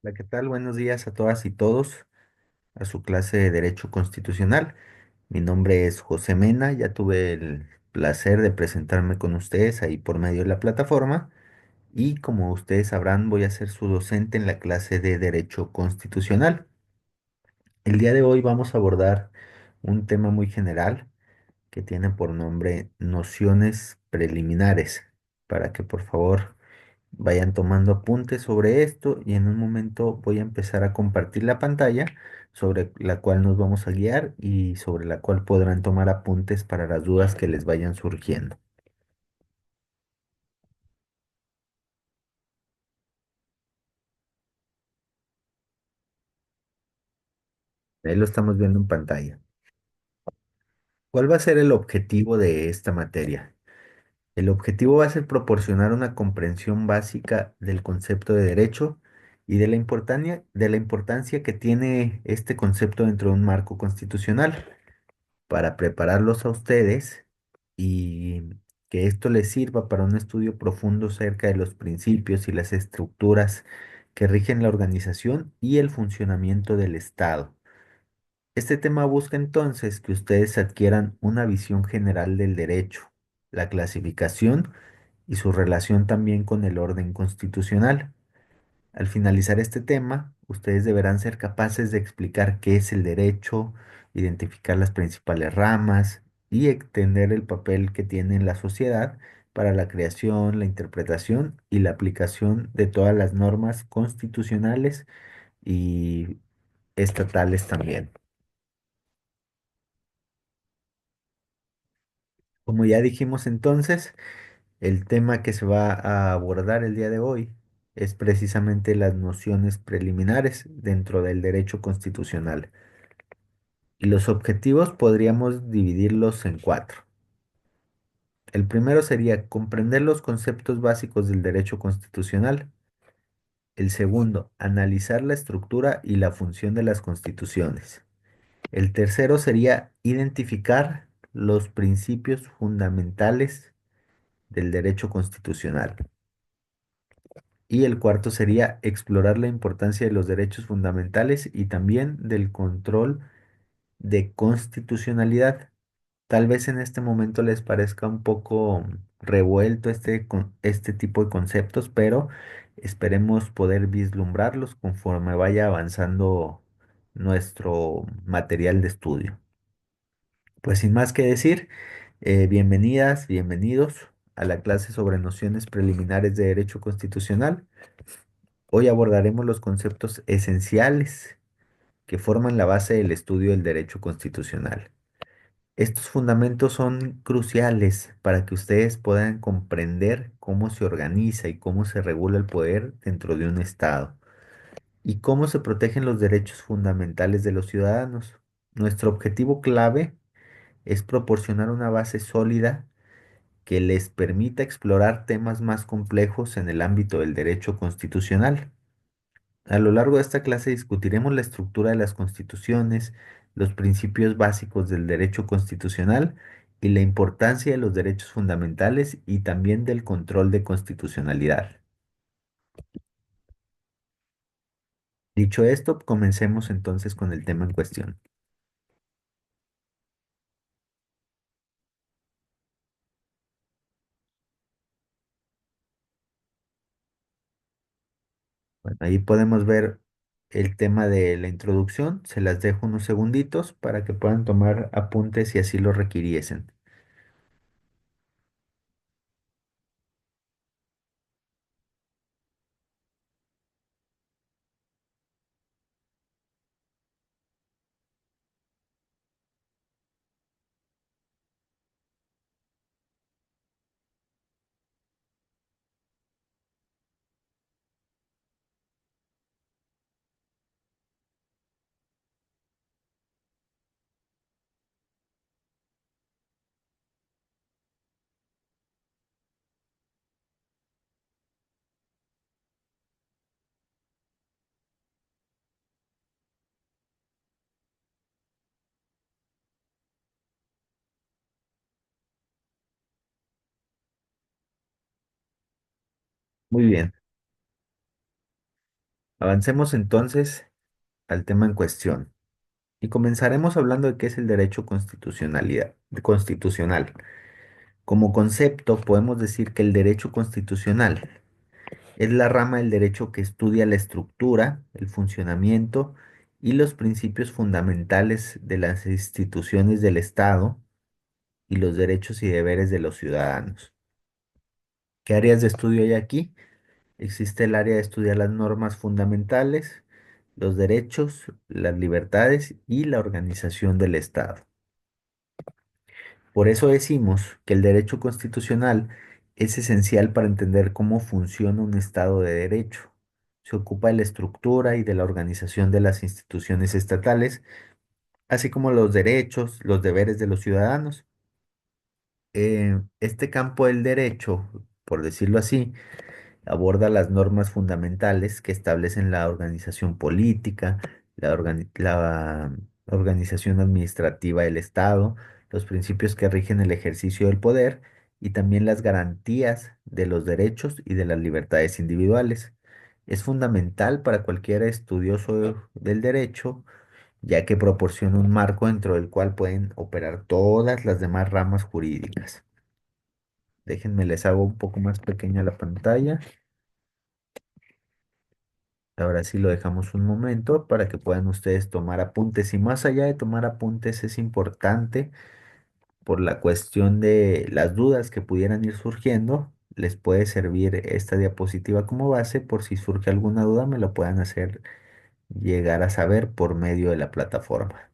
Hola, ¿qué tal? Buenos días a todas y todos a su clase de Derecho Constitucional. Mi nombre es José Mena, ya tuve el placer de presentarme con ustedes ahí por medio de la plataforma y como ustedes sabrán voy a ser su docente en la clase de Derecho Constitucional. El día de hoy vamos a abordar un tema muy general que tiene por nombre nociones preliminares, para que por favor vayan tomando apuntes sobre esto y en un momento voy a empezar a compartir la pantalla sobre la cual nos vamos a guiar y sobre la cual podrán tomar apuntes para las dudas que les vayan surgiendo. Ahí lo estamos viendo en pantalla. ¿Cuál va a ser el objetivo de esta materia? El objetivo va a ser proporcionar una comprensión básica del concepto de derecho y de la importancia que tiene este concepto dentro de un marco constitucional para prepararlos a ustedes y que esto les sirva para un estudio profundo acerca de los principios y las estructuras que rigen la organización y el funcionamiento del Estado. Este tema busca entonces que ustedes adquieran una visión general del derecho, la clasificación y su relación también con el orden constitucional. Al finalizar este tema, ustedes deberán ser capaces de explicar qué es el derecho, identificar las principales ramas y entender el papel que tiene en la sociedad para la creación, la interpretación y la aplicación de todas las normas constitucionales y estatales también. Como ya dijimos entonces, el tema que se va a abordar el día de hoy es precisamente las nociones preliminares dentro del derecho constitucional. Y los objetivos podríamos dividirlos en cuatro. El primero sería comprender los conceptos básicos del derecho constitucional. El segundo, analizar la estructura y la función de las constituciones. El tercero sería identificar los principios fundamentales del derecho constitucional. Y el cuarto sería explorar la importancia de los derechos fundamentales y también del control de constitucionalidad. Tal vez en este momento les parezca un poco revuelto este tipo de conceptos, pero esperemos poder vislumbrarlos conforme vaya avanzando nuestro material de estudio. Pues sin más que decir, bienvenidas, bienvenidos a la clase sobre nociones preliminares de derecho constitucional. Hoy abordaremos los conceptos esenciales que forman la base del estudio del derecho constitucional. Estos fundamentos son cruciales para que ustedes puedan comprender cómo se organiza y cómo se regula el poder dentro de un Estado y cómo se protegen los derechos fundamentales de los ciudadanos. Nuestro objetivo clave es proporcionar una base sólida que les permita explorar temas más complejos en el ámbito del derecho constitucional. A lo largo de esta clase discutiremos la estructura de las constituciones, los principios básicos del derecho constitucional y la importancia de los derechos fundamentales y también del control de constitucionalidad. Dicho esto, comencemos entonces con el tema en cuestión. Bueno, ahí podemos ver el tema de la introducción. Se las dejo unos segunditos para que puedan tomar apuntes si así lo requiriesen. Muy bien. Avancemos entonces al tema en cuestión y comenzaremos hablando de qué es el derecho constitucional. Como concepto, podemos decir que el derecho constitucional es la rama del derecho que estudia la estructura, el funcionamiento y los principios fundamentales de las instituciones del Estado y los derechos y deberes de los ciudadanos. ¿Qué áreas de estudio hay aquí? Existe el área de estudiar las normas fundamentales, los derechos, las libertades y la organización del Estado. Por eso decimos que el derecho constitucional es esencial para entender cómo funciona un Estado de derecho. Se ocupa de la estructura y de la organización de las instituciones estatales, así como los derechos, los deberes de los ciudadanos. Este campo del derecho, por decirlo así, aborda las normas fundamentales que establecen la organización política, la organización administrativa del Estado, los principios que rigen el ejercicio del poder y también las garantías de los derechos y de las libertades individuales. Es fundamental para cualquier estudioso del derecho, ya que proporciona un marco dentro del cual pueden operar todas las demás ramas jurídicas. Déjenme les hago un poco más pequeña la pantalla. Ahora sí lo dejamos un momento para que puedan ustedes tomar apuntes. Y más allá de tomar apuntes, es importante por la cuestión de las dudas que pudieran ir surgiendo. Les puede servir esta diapositiva como base por si surge alguna duda, me lo puedan hacer llegar a saber por medio de la plataforma.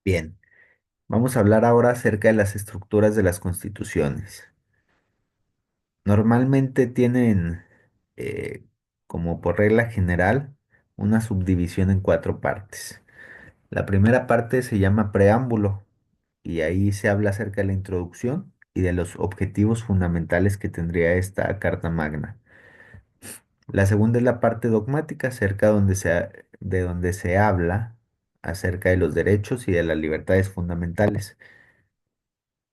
Bien, vamos a hablar ahora acerca de las estructuras de las constituciones. Normalmente tienen, eh, como por regla general, una subdivisión en cuatro partes. La primera parte se llama preámbulo y ahí se habla acerca de la introducción y de los objetivos fundamentales que tendría esta Carta Magna. La segunda es la parte dogmática, de donde se habla acerca de los derechos y de las libertades fundamentales.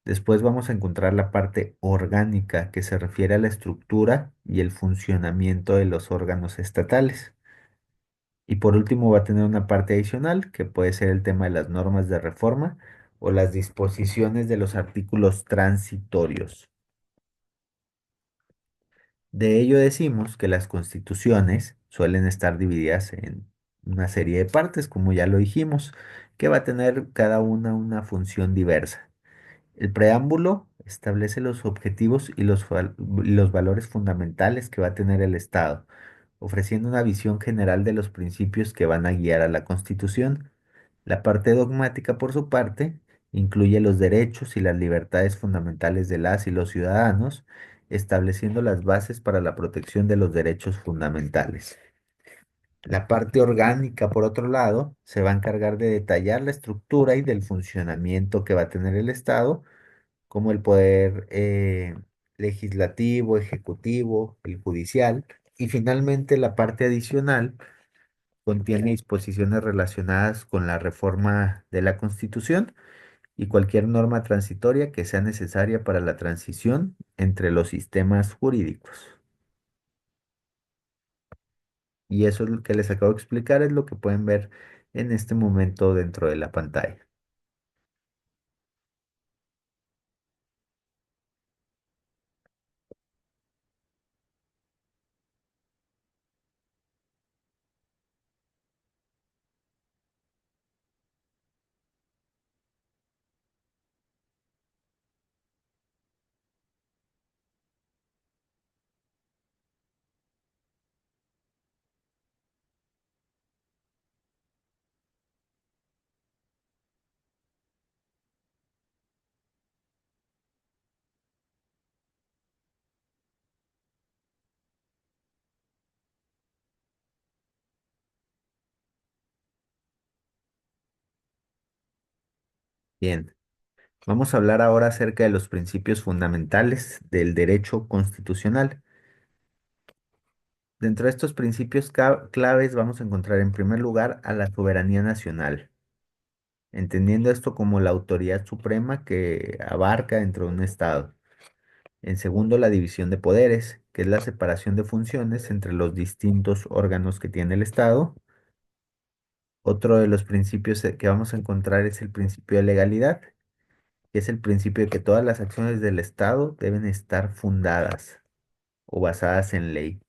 Después vamos a encontrar la parte orgánica, que se refiere a la estructura y el funcionamiento de los órganos estatales. Y por último va a tener una parte adicional, que puede ser el tema de las normas de reforma o las disposiciones de los artículos transitorios. De ello decimos que las constituciones suelen estar divididas en una serie de partes, como ya lo dijimos, que va a tener cada una función diversa. El preámbulo establece los objetivos y y los valores fundamentales que va a tener el Estado, ofreciendo una visión general de los principios que van a guiar a la Constitución. La parte dogmática, por su parte, incluye los derechos y las libertades fundamentales de las y los ciudadanos, estableciendo las bases para la protección de los derechos fundamentales. La parte orgánica, por otro lado, se va a encargar de detallar la estructura y del funcionamiento que va a tener el Estado, como el poder legislativo, ejecutivo, el judicial. Y finalmente la parte adicional contiene disposiciones relacionadas con la reforma de la Constitución y cualquier norma transitoria que sea necesaria para la transición entre los sistemas jurídicos. Y eso es lo que les acabo de explicar, es lo que pueden ver en este momento dentro de la pantalla. Bien, vamos a hablar ahora acerca de los principios fundamentales del derecho constitucional. Dentro de estos principios claves vamos a encontrar en primer lugar a la soberanía nacional, entendiendo esto como la autoridad suprema que abarca dentro de un estado. En segundo, la división de poderes, que es la separación de funciones entre los distintos órganos que tiene el estado. Otro de los principios que vamos a encontrar es el principio de legalidad, que es el principio de que todas las acciones del estado deben estar fundadas o basadas en ley.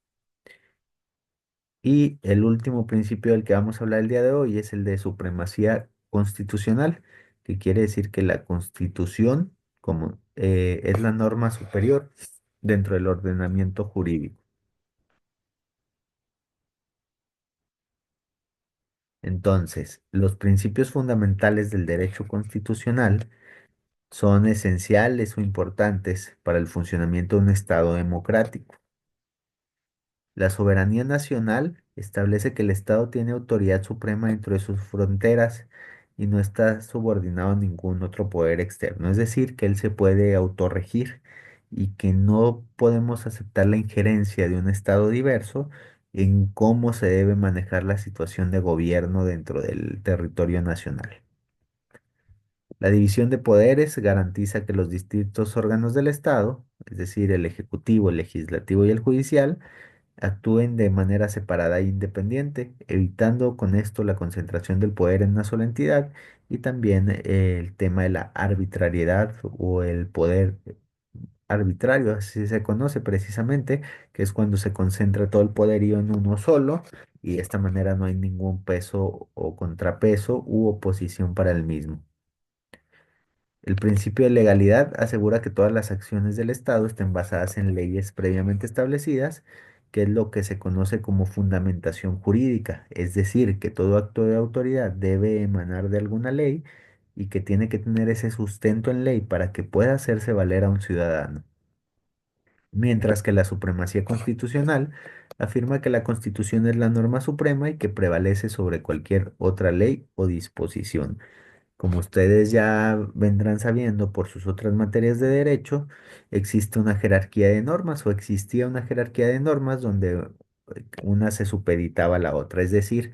Y el último principio del que vamos a hablar el día de hoy es el de supremacía constitucional, que quiere decir que la constitución como, es la norma superior dentro del ordenamiento jurídico. Entonces, los principios fundamentales del derecho constitucional son esenciales o importantes para el funcionamiento de un Estado democrático. La soberanía nacional establece que el Estado tiene autoridad suprema dentro de sus fronteras y no está subordinado a ningún otro poder externo. Es decir, que él se puede autorregir y que no podemos aceptar la injerencia de un Estado diverso en cómo se debe manejar la situación de gobierno dentro del territorio nacional. La división de poderes garantiza que los distintos órganos del Estado, es decir, el ejecutivo, el legislativo y el judicial, actúen de manera separada e independiente, evitando con esto la concentración del poder en una sola entidad y también el tema de la arbitrariedad o el poder arbitrario, así se conoce precisamente, que es cuando se concentra todo el poderío en uno solo y de esta manera no hay ningún peso o contrapeso u oposición para el mismo. El principio de legalidad asegura que todas las acciones del Estado estén basadas en leyes previamente establecidas, que es lo que se conoce como fundamentación jurídica, es decir, que todo acto de autoridad debe emanar de alguna ley y que tiene que tener ese sustento en ley para que pueda hacerse valer a un ciudadano. Mientras que la supremacía constitucional afirma que la Constitución es la norma suprema y que prevalece sobre cualquier otra ley o disposición. Como ustedes ya vendrán sabiendo por sus otras materias de derecho, existe una jerarquía de normas o existía una jerarquía de normas donde una se supeditaba a la otra. Es decir,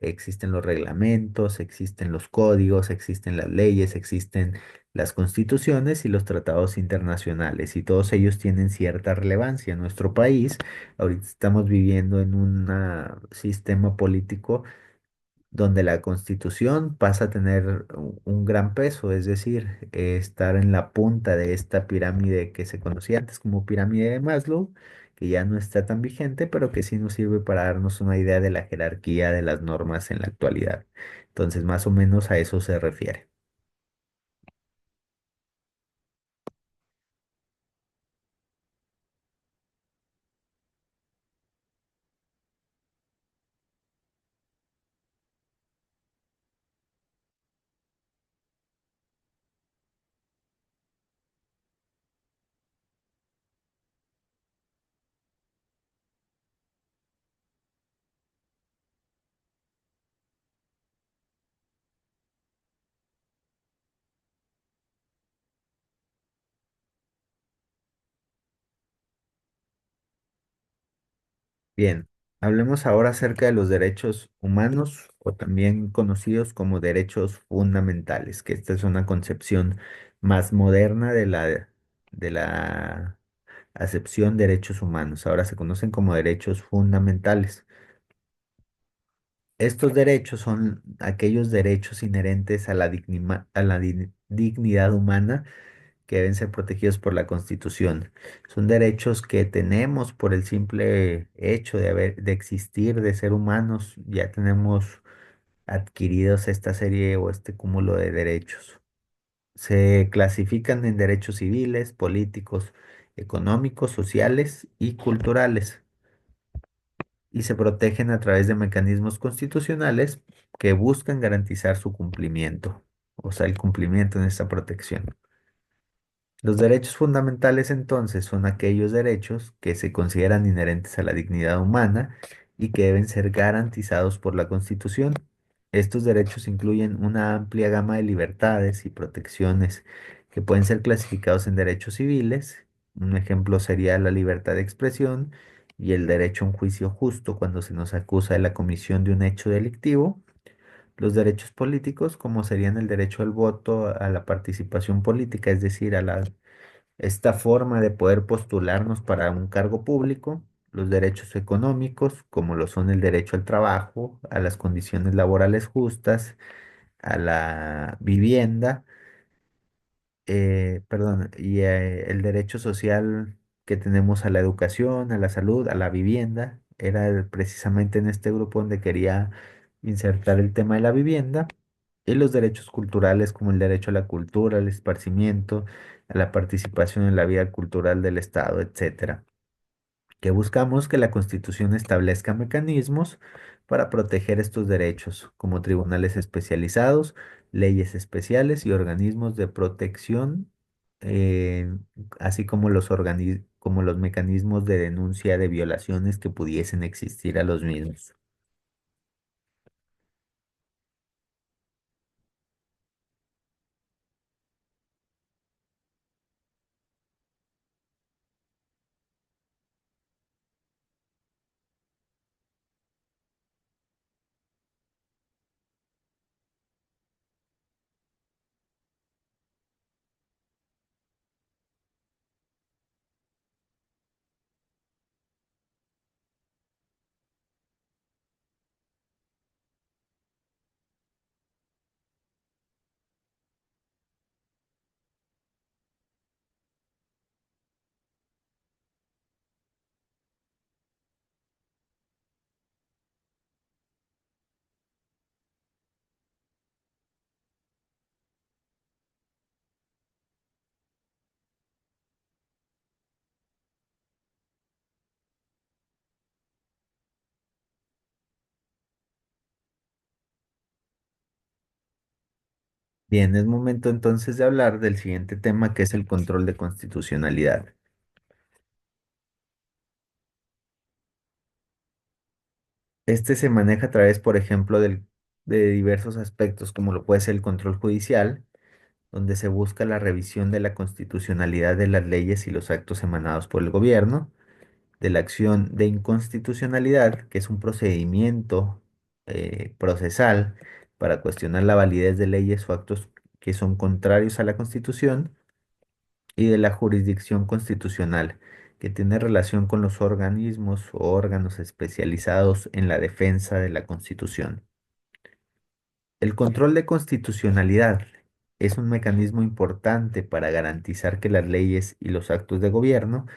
existen los reglamentos, existen los códigos, existen las leyes, existen las constituciones y los tratados internacionales y todos ellos tienen cierta relevancia en nuestro país. Ahorita estamos viviendo en un sistema político donde la Constitución pasa a tener un gran peso, es decir, estar en la punta de esta pirámide que se conocía antes como pirámide de Maslow, que ya no está tan vigente, pero que sí nos sirve para darnos una idea de la jerarquía de las normas en la actualidad. Entonces, más o menos a eso se refiere. Bien, hablemos ahora acerca de los derechos humanos o también conocidos como derechos fundamentales, que esta es una concepción más moderna de la acepción de derechos humanos. Ahora se conocen como derechos fundamentales. Estos derechos son aquellos derechos inherentes a la dignidad humana que deben ser protegidos por la Constitución. Son derechos que tenemos por el simple hecho de existir, de ser humanos. Ya tenemos adquiridos esta serie o este cúmulo de derechos. Se clasifican en derechos civiles, políticos, económicos, sociales y culturales y se protegen a través de mecanismos constitucionales que buscan garantizar su cumplimiento, o sea, el cumplimiento en esta protección. Los derechos fundamentales entonces son aquellos derechos que se consideran inherentes a la dignidad humana y que deben ser garantizados por la Constitución. Estos derechos incluyen una amplia gama de libertades y protecciones que pueden ser clasificados en derechos civiles. Un ejemplo sería la libertad de expresión y el derecho a un juicio justo cuando se nos acusa de la comisión de un hecho delictivo. Los derechos políticos, como serían el derecho al voto, a la participación política, es decir, esta forma de poder postularnos para un cargo público, los derechos económicos, como lo son el derecho al trabajo, a las condiciones laborales justas, a la vivienda, perdón, y el derecho social que tenemos a la educación, a la salud, a la vivienda. Era precisamente en este grupo donde quería insertar el tema de la vivienda. Y los derechos culturales como el derecho a la cultura, al esparcimiento, a la participación en la vida cultural del Estado, etcétera. Que buscamos que la Constitución establezca mecanismos para proteger estos derechos, como tribunales especializados, leyes especiales y organismos de protección, eh, así como como los mecanismos de denuncia de violaciones que pudiesen existir a los mismos. Bien, es momento entonces de hablar del siguiente tema que es el control de constitucionalidad. Este se maneja a través, por ejemplo, de diversos aspectos, como lo puede ser el control judicial, donde se busca la revisión de la constitucionalidad de las leyes y los actos emanados por el gobierno, de la acción de inconstitucionalidad, que es un procedimiento procesal para cuestionar la validez de leyes o actos que son contrarios a la Constitución, y de la jurisdicción constitucional, que tiene relación con los organismos o órganos especializados en la defensa de la Constitución. El control de constitucionalidad es un mecanismo importante para garantizar que las leyes y los actos de gobierno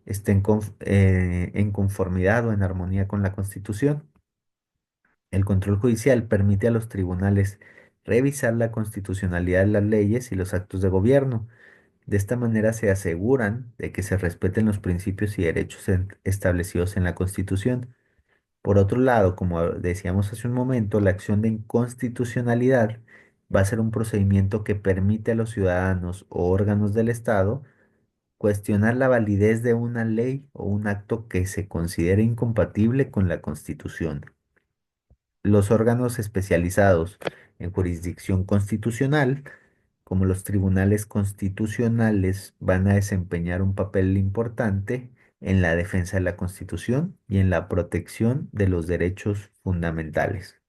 estén en conformidad o en armonía con la Constitución. El control judicial permite a los tribunales revisar la constitucionalidad de las leyes y los actos de gobierno. De esta manera se aseguran de que se respeten los principios y derechos establecidos en la Constitución. Por otro lado, como decíamos hace un momento, la acción de inconstitucionalidad va a ser un procedimiento que permite a los ciudadanos o órganos del Estado cuestionar la validez de una ley o un acto que se considere incompatible con la Constitución. Los órganos especializados en jurisdicción constitucional, como los tribunales constitucionales, van a desempeñar un papel importante en la defensa de la Constitución y en la protección de los derechos fundamentales.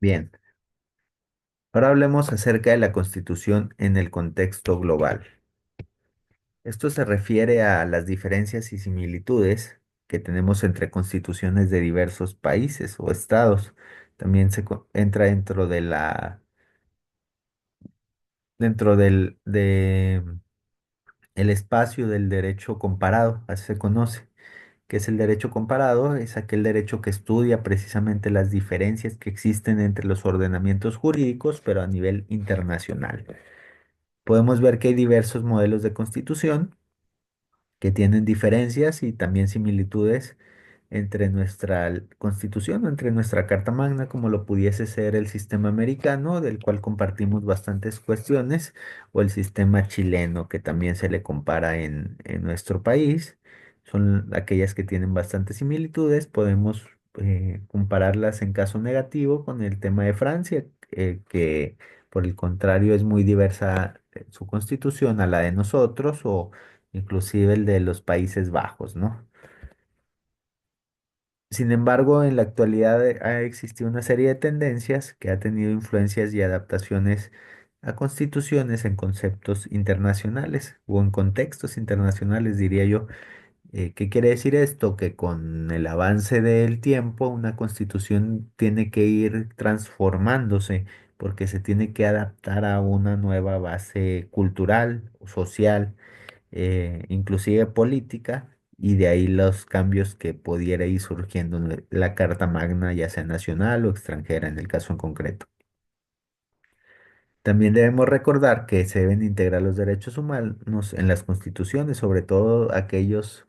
Bien, ahora hablemos acerca de la Constitución en el contexto global. Esto se refiere a las diferencias y similitudes que tenemos entre constituciones de diversos países o estados. También entra dentro el espacio del derecho comparado, así se conoce. ¿Que es el derecho comparado? Es aquel derecho que estudia precisamente las diferencias que existen entre los ordenamientos jurídicos, pero a nivel internacional. Podemos ver que hay diversos modelos de constitución que tienen diferencias y también similitudes entre nuestra constitución o entre nuestra Carta Magna, como lo pudiese ser el sistema americano, del cual compartimos bastantes cuestiones, o el sistema chileno, que también se le compara en nuestro país. Son aquellas que tienen bastantes similitudes. Podemos compararlas en caso negativo con el tema de Francia, que por el contrario es muy diversa su constitución a la de nosotros, o inclusive el de los Países Bajos, ¿no? Sin embargo, en la actualidad ha existido una serie de tendencias que ha tenido influencias y adaptaciones a constituciones en conceptos internacionales o en contextos internacionales, diría yo. ¿Qué quiere decir esto? Que con el avance del tiempo, una constitución tiene que ir transformándose porque se tiene que adaptar a una nueva base cultural, social, inclusive política, y de ahí los cambios que pudiera ir surgiendo en la Carta Magna, ya sea nacional o extranjera en el caso en concreto. También debemos recordar que se deben integrar los derechos humanos en las constituciones, sobre todo aquellos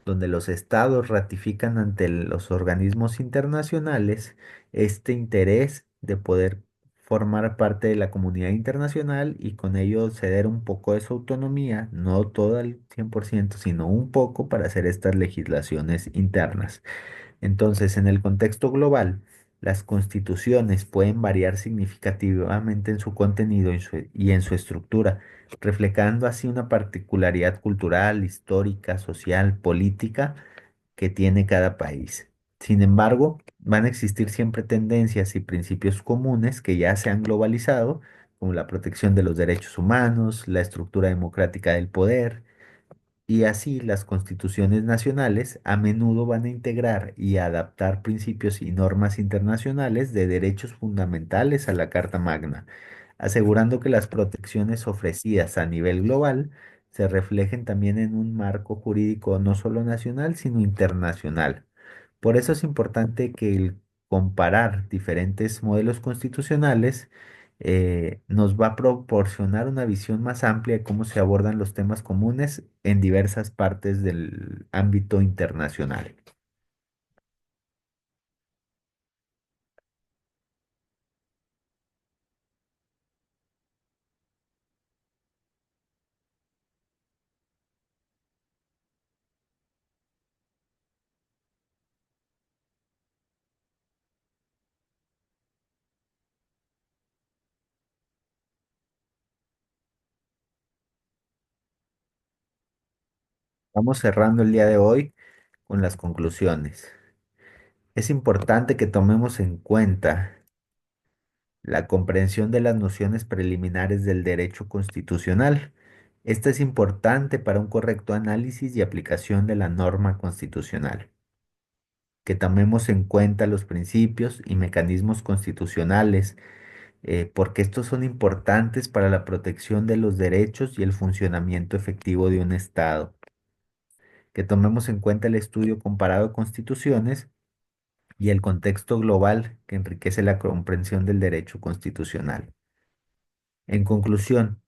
donde los estados ratifican ante los organismos internacionales este interés de poder formar parte de la comunidad internacional y con ello ceder un poco de su autonomía, no todo al 100%, sino un poco para hacer estas legislaciones internas. Entonces, en el contexto global, las constituciones pueden variar significativamente en su contenido y en su estructura, reflejando así una particularidad cultural, histórica, social, política que tiene cada país. Sin embargo, van a existir siempre tendencias y principios comunes que ya se han globalizado, como la protección de los derechos humanos, la estructura democrática del poder, y así las constituciones nacionales a menudo van a integrar y adaptar principios y normas internacionales de derechos fundamentales a la Carta Magna, asegurando que las protecciones ofrecidas a nivel global se reflejen también en un marco jurídico no solo nacional, sino internacional. Por eso es importante que el comparar diferentes modelos constitucionales nos va a proporcionar una visión más amplia de cómo se abordan los temas comunes en diversas partes del ámbito internacional. Vamos cerrando el día de hoy con las conclusiones. Es importante que tomemos en cuenta la comprensión de las nociones preliminares del derecho constitucional. Esta es importante para un correcto análisis y aplicación de la norma constitucional. Que tomemos en cuenta los principios y mecanismos constitucionales, porque estos son importantes para la protección de los derechos y el funcionamiento efectivo de un Estado. Que tomemos en cuenta el estudio comparado de constituciones y el contexto global que enriquece la comprensión del derecho constitucional. En conclusión,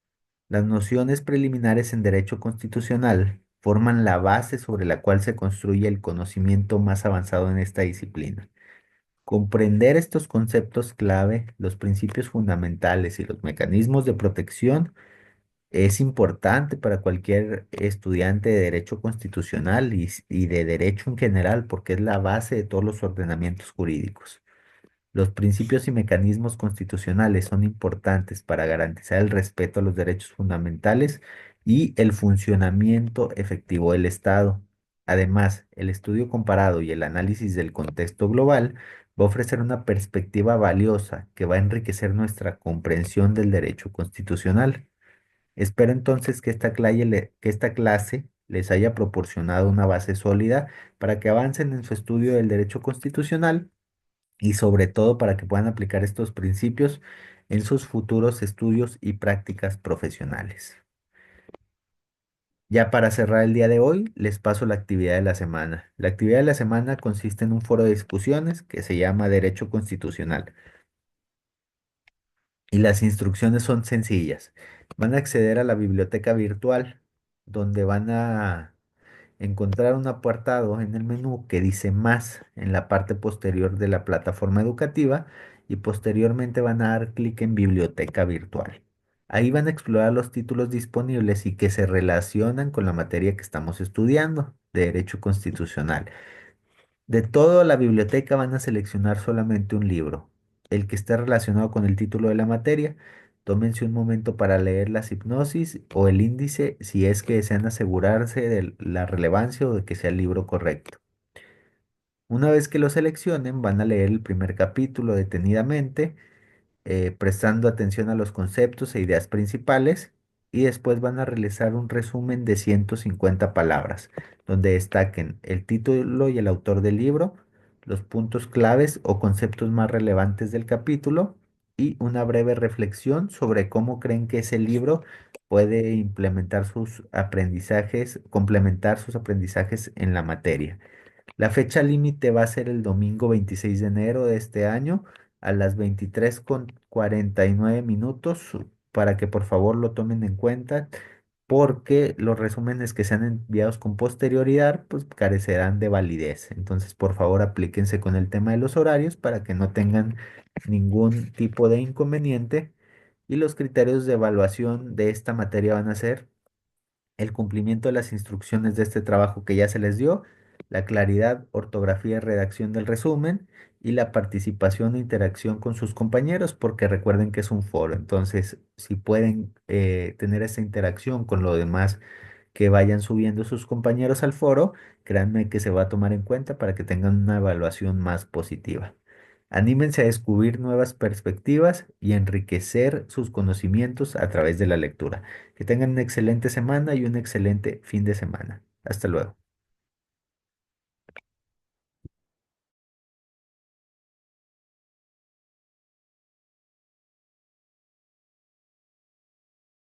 las nociones preliminares en derecho constitucional forman la base sobre la cual se construye el conocimiento más avanzado en esta disciplina. Comprender estos conceptos clave, los principios fundamentales y los mecanismos de protección es importante para cualquier estudiante de derecho constitucional y de derecho en general, porque es la base de todos los ordenamientos jurídicos. Los principios y mecanismos constitucionales son importantes para garantizar el respeto a los derechos fundamentales y el funcionamiento efectivo del Estado. Además, el estudio comparado y el análisis del contexto global va a ofrecer una perspectiva valiosa que va a enriquecer nuestra comprensión del derecho constitucional. Espero entonces que esta clase les haya proporcionado una base sólida para que avancen en su estudio del derecho constitucional y sobre todo para que puedan aplicar estos principios en sus futuros estudios y prácticas profesionales. Ya para cerrar el día de hoy, les paso la actividad de la semana. La actividad de la semana consiste en un foro de discusiones que se llama Derecho Constitucional. Y las instrucciones son sencillas. Van a acceder a la biblioteca virtual, donde van a encontrar un apartado en el menú que dice más en la parte posterior de la plataforma educativa y posteriormente van a dar clic en biblioteca virtual. Ahí van a explorar los títulos disponibles y que se relacionan con la materia que estamos estudiando, de Derecho Constitucional. De toda la biblioteca van a seleccionar solamente un libro, el que esté relacionado con el título de la materia. Tómense un momento para leer las hipnosis o el índice si es que desean asegurarse de la relevancia o de que sea el libro correcto. Una vez que lo seleccionen, van a leer el primer capítulo detenidamente prestando atención a los conceptos e ideas principales y después van a realizar un resumen de 150 palabras, donde destaquen el título y el autor del libro, los puntos claves o conceptos más relevantes del capítulo y una breve reflexión sobre cómo creen que ese libro puede implementar sus aprendizajes, complementar sus aprendizajes en la materia. La fecha límite va a ser el domingo 26 de enero de este año a las 23:49 para que por favor lo tomen en cuenta porque los resúmenes que sean enviados con posterioridad pues carecerán de validez. Entonces por favor aplíquense con el tema de los horarios para que no tengan ningún tipo de inconveniente y los criterios de evaluación de esta materia van a ser el cumplimiento de las instrucciones de este trabajo que ya se les dio, la claridad, ortografía y redacción del resumen y la participación e interacción con sus compañeros, porque recuerden que es un foro. Entonces, si pueden tener esa interacción con lo demás que vayan subiendo sus compañeros al foro, créanme que se va a tomar en cuenta para que tengan una evaluación más positiva. Anímense a descubrir nuevas perspectivas y enriquecer sus conocimientos a través de la lectura. Que tengan una excelente semana y un excelente fin de semana. Hasta luego.